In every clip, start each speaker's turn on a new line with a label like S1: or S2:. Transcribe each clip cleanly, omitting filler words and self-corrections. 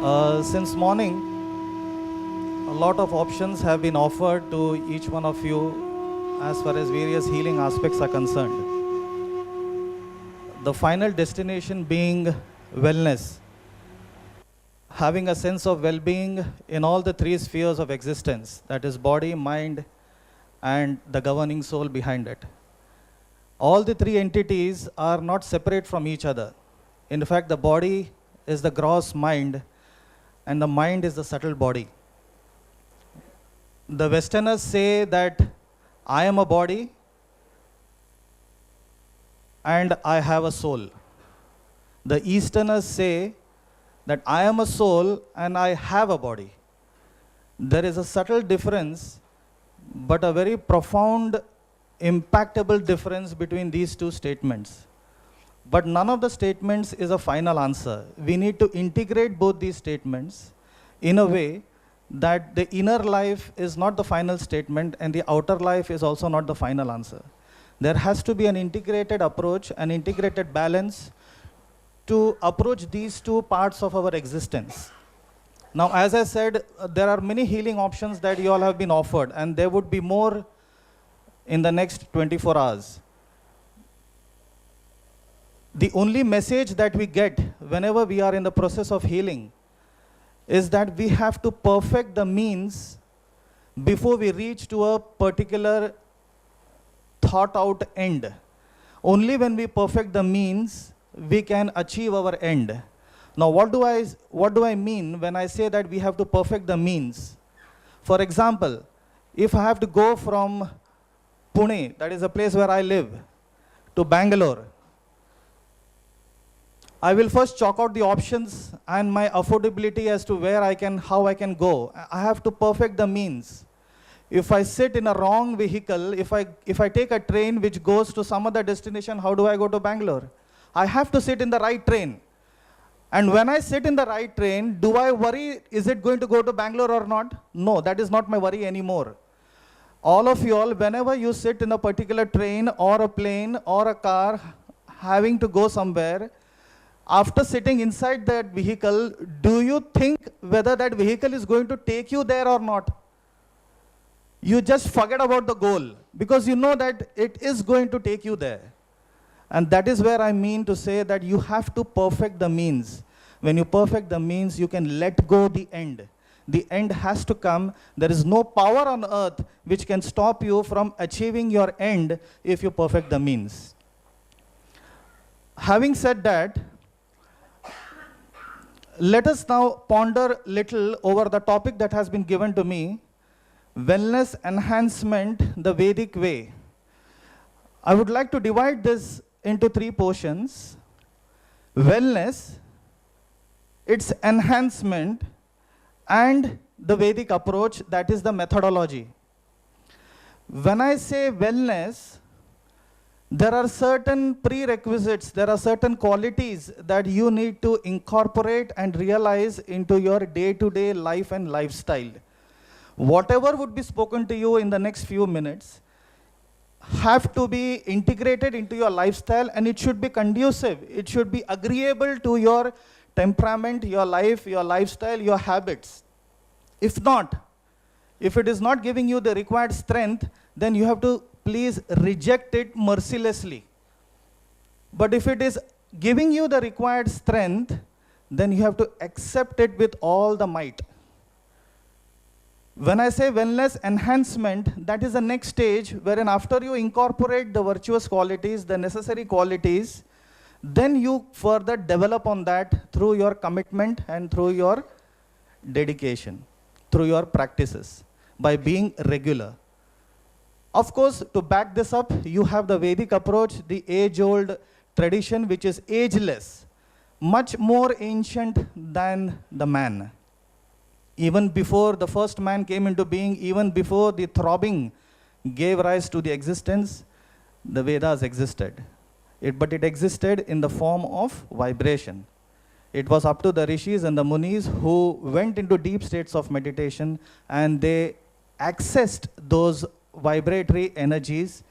S1: Since morning, a lot of options have been offered to each one of you as far as various healing aspects are concerned. The final destination being wellness, having a sense of well-being in all the three spheres of existence, that is body, mind, and the governing soul behind it. All the three entities are not separate from each other. In fact, the body is the gross mind, and the mind is the subtle body. The Westerners say that I am a body and I have a soul. The Easterners say that I am a soul and I have a body. There is a subtle difference, but a very profound, impactable difference between these two statements. But none of the statements is a final answer. We need to integrate both these statements in a way that the inner life is not the final statement and the outer life is also not the final answer. There has to be an integrated approach, an integrated balance to approach these two parts of our existence. Now, as I said, there are many healing options that you all have been offered, and there would be more in the next 24 hours. The only message that we get whenever we are in the process of healing is that we have to perfect the means before we reach to a particular thought out end. Only when we perfect the means, we can achieve our end. Now, what do I mean when I say that we have to perfect the means? For example, if I have to go from Pune, that is a place where I live, to Bangalore, I will first chalk out the options and my affordability as to where I can, how I can go. I have to perfect the means. If I sit in a wrong vehicle, if I take a train which goes to some other destination, how do I go to Bangalore? I have to sit in the right train. And when I sit in the right train, do I worry, is it going to go to Bangalore or not? No, that is not my worry anymore. All of you all, whenever you sit in a particular train or a plane or a car having to go somewhere, after sitting inside that vehicle, do you think whether that vehicle is going to take you there or not? You just forget about the goal because you know that it is going to take you there. And that is where I mean to say that you have to perfect the means. When you perfect the means, you can let go the end. The end has to come. There is no power on earth which can stop you from achieving your end if you perfect the means. Having said that, let us now ponder little over the topic that has been given to me, wellness enhancement the Vedic way. I would like to divide this into three portions. Wellness, its enhancement, and the Vedic approach, that is the methodology. When I say wellness, there are certain prerequisites, there are certain qualities that you need to incorporate and realize into your day-to-day life and lifestyle. Whatever would be spoken to you in the next few minutes have to be integrated into your lifestyle, and it should be conducive. It should be agreeable to your temperament, your life, your lifestyle, your habits. If not, if it is not giving you the required strength, then you have to please reject it mercilessly. But if it is giving you the required strength, then you have to accept it with all the might. When I say wellness enhancement, that is the next stage wherein after you incorporate the virtuous qualities, the necessary qualities, then you further develop on that through your commitment and through your dedication, through your practices, by being regular. Of course, to back this up, you have the Vedic approach, the age-old tradition which is ageless, much more ancient than the man. Even before the first man came into being, even before the throbbing gave rise to the existence, the Vedas existed. But it existed in the form of vibration. It was up to the rishis and the munis who went into deep states of meditation, and they accessed those vibratory energies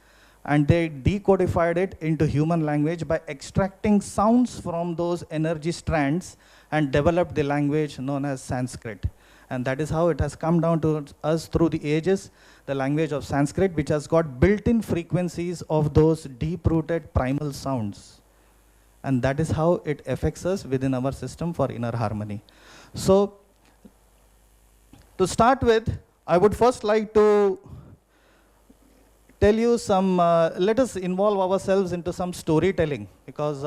S1: and they decodified it into human language by extracting sounds from those energy strands and developed the language known as Sanskrit. And that is how it has come down to us through the ages, the language of Sanskrit, which has got built-in frequencies of those deep-rooted primal sounds. And that is how it affects us within our system for inner harmony. So, to start with, I would first like to tell you some, let us involve ourselves into some storytelling, because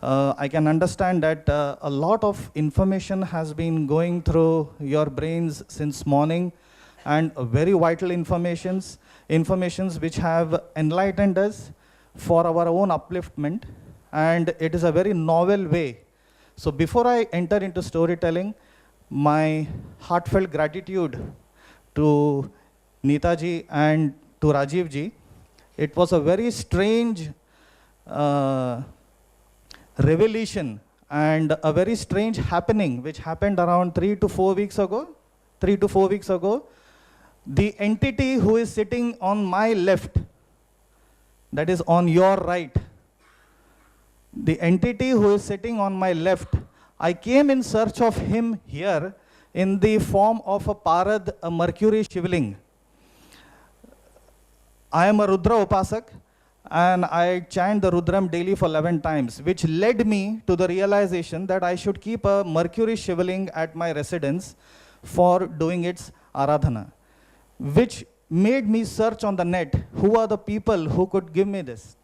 S1: I can understand that a lot of information has been going through your brains since morning, and very vital informations which have enlightened us for our own upliftment, and it is a very novel way. So before I enter into storytelling, my heartfelt gratitude to Neeta ji and to Rajiv ji. It was a very strange revelation and a very strange happening which happened around 3 to 4 weeks ago. The entity who is sitting on my left, that is on your right, the entity who is sitting on my left, I came in search of him here in the form of a parad, a Mercury shivling. I am a Rudra Upasak, and I chant the Rudram daily for 11 times, which led me to the realization that I should keep a Mercury shivling at my residence for doing its Aradhana, which made me search on the net, who are the people who could give me this.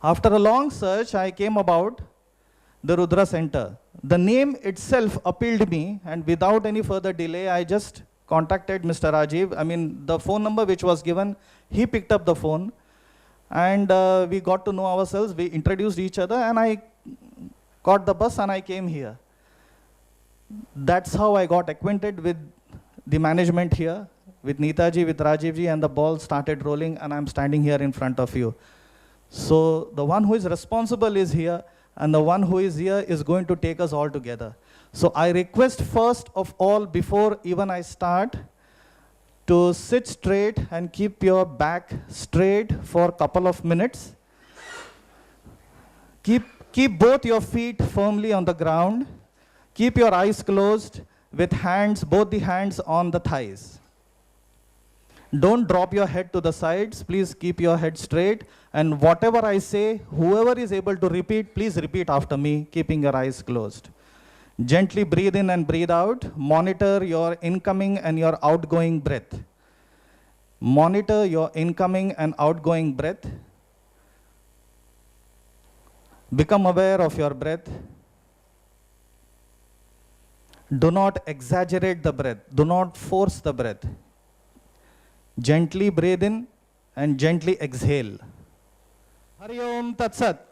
S1: After a long search, I came about the Rudra Center. The name itself appealed me, and without any further delay, I just contacted Mr. Rajiv. I mean, the phone number which was given, he picked up the phone, and we got to know ourselves. We introduced each other, and I got the bus and I came here. That's how I got acquainted with the management here, with Neeta ji, with Rajiv ji, and the ball started rolling, and I'm standing here in front of you. So the one who is responsible is here, and the one who is here is going to take us all together. So I request first of all, before even I start, to sit straight and keep your back straight for a couple of minutes. Keep both your feet firmly on the ground. Keep your eyes closed with hands, both the hands on the thighs. Don't drop your head to the sides. Please keep your head straight. And whatever I say, whoever is able to repeat, please repeat after me, keeping your eyes closed. Gently breathe in and breathe out. Monitor your incoming and your outgoing breath. Monitor your incoming and outgoing breath. Become aware of your breath. Do not exaggerate the breath. Do not force the breath. Gently breathe in and gently exhale. Hari Om Tat Sat.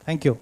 S1: Thank you.